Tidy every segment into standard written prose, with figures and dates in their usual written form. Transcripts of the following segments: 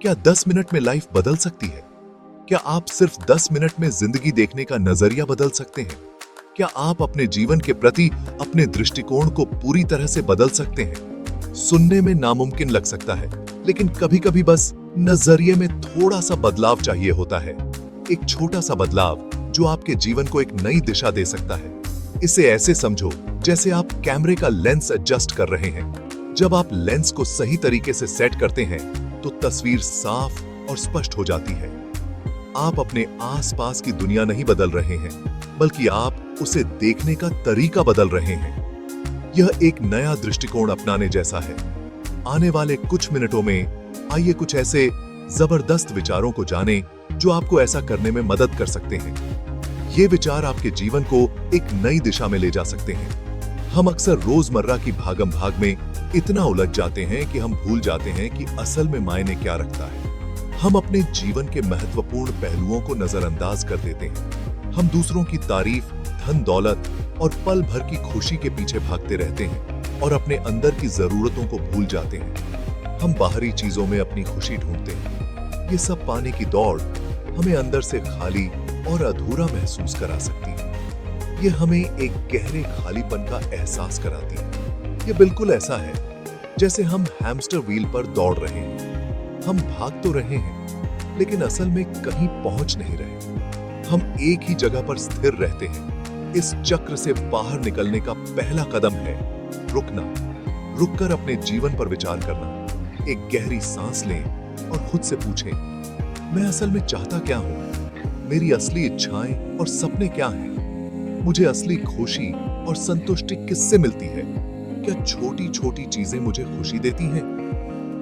क्या 10 मिनट में लाइफ बदल सकती है? क्या आप सिर्फ 10 मिनट में जिंदगी देखने का नजरिया बदल सकते हैं? क्या आप अपने जीवन के प्रति अपने दृष्टिकोण को पूरी तरह से बदल सकते हैं? सुनने में नामुमकिन लग सकता है, लेकिन कभी-कभी बस नजरिए में थोड़ा सा बदलाव चाहिए होता है। एक छोटा सा बदलाव जो आपके जीवन को एक नई दिशा दे सकता है। इसे ऐसे समझो जैसे आप कैमरे का लेंस एडजस्ट कर रहे हैं। जब आप लेंस को सही तरीके से सेट करते हैं तो तस्वीर साफ और स्पष्ट हो जाती है। आप अपने आसपास की दुनिया नहीं बदल रहे हैं, बल्कि आप उसे देखने का तरीका बदल रहे हैं। यह एक नया दृष्टिकोण अपनाने जैसा है। आने वाले कुछ मिनटों में आइए कुछ ऐसे जबरदस्त विचारों को जानें जो आपको ऐसा करने में मदद कर सकते हैं। ये विचार आपके जीवन को एक नई दिशा में ले जा सकते हैं। हम अक्सर रोजमर्रा की भागम भाग में इतना उलझ जाते हैं कि हम भूल जाते हैं कि असल में मायने क्या रखता है। हम अपने जीवन के महत्वपूर्ण पहलुओं को नजरअंदाज कर देते हैं। हम दूसरों की तारीफ, धन दौलत और पल भर की खुशी के पीछे भागते रहते हैं और अपने अंदर की जरूरतों को भूल जाते हैं। हम बाहरी चीजों में अपनी खुशी ढूंढते हैं। ये सब पाने की दौड़ हमें अंदर से खाली और अधूरा महसूस करा सकती है। ये हमें एक गहरे खालीपन का एहसास कराती है। ये बिल्कुल ऐसा है जैसे हम हैमस्टर व्हील पर दौड़ रहे हैं। हम भाग तो रहे हैं, लेकिन असल में कहीं पहुंच नहीं रहे। हम एक ही जगह पर स्थिर रहते हैं। इस चक्र से बाहर निकलने का पहला कदम है रुकना। रुककर अपने जीवन पर विचार करना। एक गहरी सांस लें और खुद से पूछें, मैं असल में चाहता क्या हूं? मेरी असली इच्छाएं और सपने क्या हैं? मुझे असली खुशी और संतुष्टि किससे मिलती है? क्या छोटी छोटी चीजें मुझे खुशी देती हैं?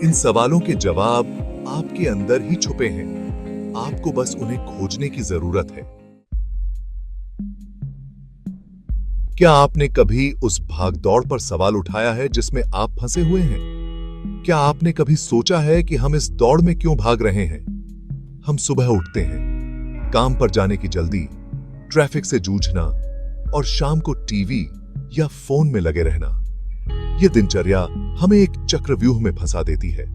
इन सवालों के जवाब आपके अंदर ही छुपे हैं। आपको बस उन्हें खोजने की जरूरत है। क्या आपने कभी उस भागदौड़ पर सवाल उठाया है जिसमें आप फंसे हुए हैं? क्या आपने कभी सोचा है कि हम इस दौड़ में क्यों भाग रहे हैं? हम सुबह उठते हैं, काम पर जाने की जल्दी, ट्रैफिक से जूझना और शाम को टीवी या फोन में लगे रहना। यह दिनचर्या हमें एक चक्रव्यूह में फंसा देती है।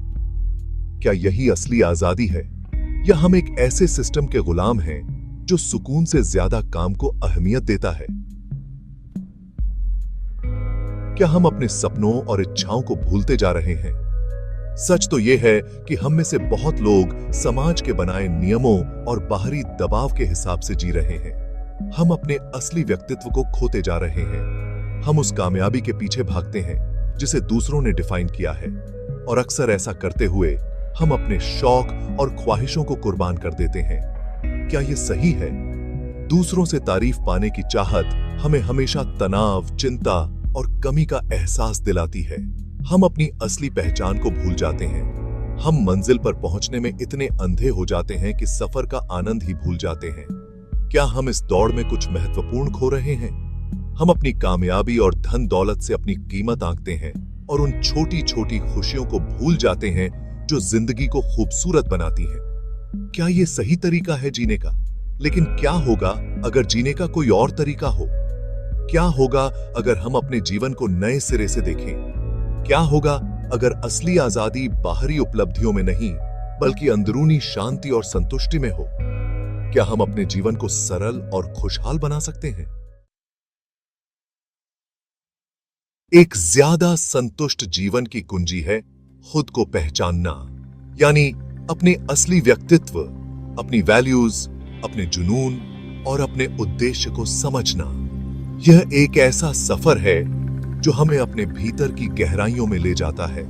क्या यही असली आजादी है, या हम एक ऐसे सिस्टम के गुलाम हैं जो सुकून से ज्यादा काम को अहमियत देता है? क्या हम अपने सपनों और इच्छाओं को भूलते जा रहे हैं? सच तो यह है कि हम में से बहुत लोग समाज के बनाए नियमों और बाहरी दबाव के हिसाब से जी रहे हैं। हम अपने असली व्यक्तित्व को खोते जा रहे हैं। हम उस कामयाबी के पीछे भागते हैं जिसे दूसरों ने डिफाइन किया है, और अक्सर ऐसा करते हुए हम अपने शौक और ख्वाहिशों को कुर्बान कर देते हैं। क्या यह सही है? दूसरों से तारीफ पाने की चाहत हमें हमेशा तनाव, चिंता और कमी का एहसास दिलाती है। हम अपनी असली पहचान को भूल जाते हैं। हम मंजिल पर पहुंचने में इतने अंधे हो जाते हैं कि सफर का आनंद ही भूल जाते हैं। क्या हम इस दौड़ में कुछ महत्वपूर्ण खो रहे हैं? हम अपनी कामयाबी और धन दौलत से अपनी कीमत आंकते हैं और उन छोटी छोटी खुशियों को भूल जाते हैं जो जिंदगी को खूबसूरत बनाती हैं। क्या यह सही तरीका है जीने का? लेकिन क्या होगा अगर जीने का कोई और तरीका हो? क्या होगा अगर हम अपने जीवन को नए सिरे से देखें? क्या होगा अगर असली आजादी बाहरी उपलब्धियों में नहीं, बल्कि अंदरूनी शांति और संतुष्टि में हो? क्या हम अपने जीवन को सरल और खुशहाल बना सकते हैं? एक ज्यादा संतुष्ट जीवन की कुंजी है खुद को पहचानना, यानी अपने असली व्यक्तित्व, अपनी वैल्यूज, अपने जुनून और अपने उद्देश्य को समझना। यह एक ऐसा सफर है जो हमें अपने भीतर की गहराइयों में ले जाता है,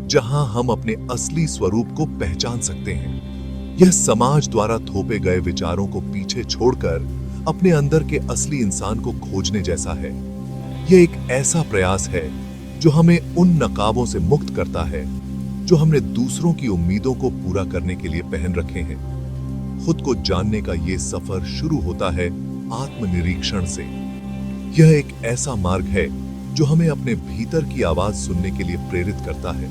जहां हम अपने असली स्वरूप को पहचान सकते हैं। यह समाज द्वारा थोपे गए विचारों को पीछे छोड़कर अपने अंदर के असली इंसान को खोजने जैसा है। यह एक ऐसा प्रयास है जो हमें उन नकाबों से मुक्त करता है जो हमने दूसरों की उम्मीदों को पूरा करने के लिए पहन रखे हैं। खुद को जानने का यह सफर शुरू होता है आत्मनिरीक्षण से। यह एक ऐसा मार्ग है जो हमें अपने भीतर की आवाज सुनने के लिए प्रेरित करता है।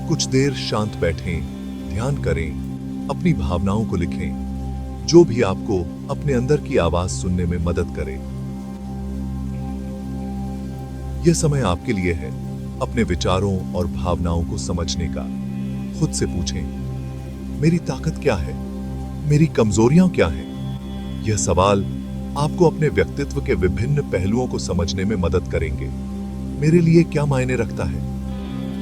कुछ देर शांत बैठें, ध्यान करें, अपनी भावनाओं को लिखें, जो भी आपको अपने अंदर की आवाज सुनने में मदद करे। यह समय आपके लिए है अपने विचारों और भावनाओं को समझने का। खुद से पूछें, मेरी ताकत क्या है, मेरी कमजोरियां क्या हैं? यह सवाल आपको अपने व्यक्तित्व के विभिन्न पहलुओं को समझने में मदद करेंगे। मेरे लिए क्या मायने रखता है?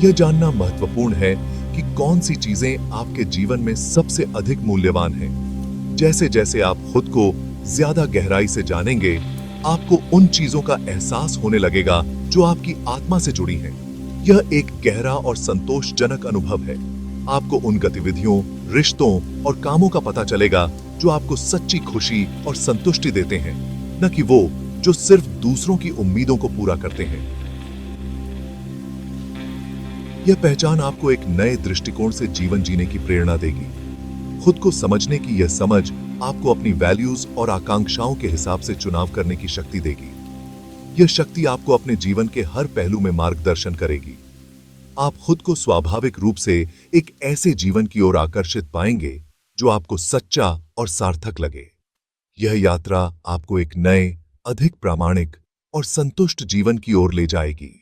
यह जानना महत्वपूर्ण है कि कौन सी चीजें आपके जीवन में सबसे अधिक मूल्यवान हैं। जैसे जैसे आप खुद को ज्यादा गहराई से जानेंगे, आपको उन चीजों का एहसास होने लगेगा जो आपकी आत्मा से जुड़ी हैं। यह एक गहरा और संतोषजनक अनुभव है। आपको उन गतिविधियों, रिश्तों और कामों का पता चलेगा जो आपको सच्ची खुशी और संतुष्टि देते हैं, न कि वो जो सिर्फ दूसरों की उम्मीदों को पूरा करते हैं। यह पहचान आपको एक नए दृष्टिकोण से जीवन जीने की प्रेरणा देगी। खुद को समझने की यह समझ आपको अपनी वैल्यूज और आकांक्षाओं के हिसाब से चुनाव करने की शक्ति देगी। यह शक्ति आपको अपने जीवन के हर पहलू में मार्गदर्शन करेगी। आप खुद को स्वाभाविक रूप से एक ऐसे जीवन की ओर आकर्षित पाएंगे जो आपको सच्चा और सार्थक लगे। यह यात्रा आपको एक नए, अधिक प्रामाणिक और संतुष्ट जीवन की ओर ले जाएगी।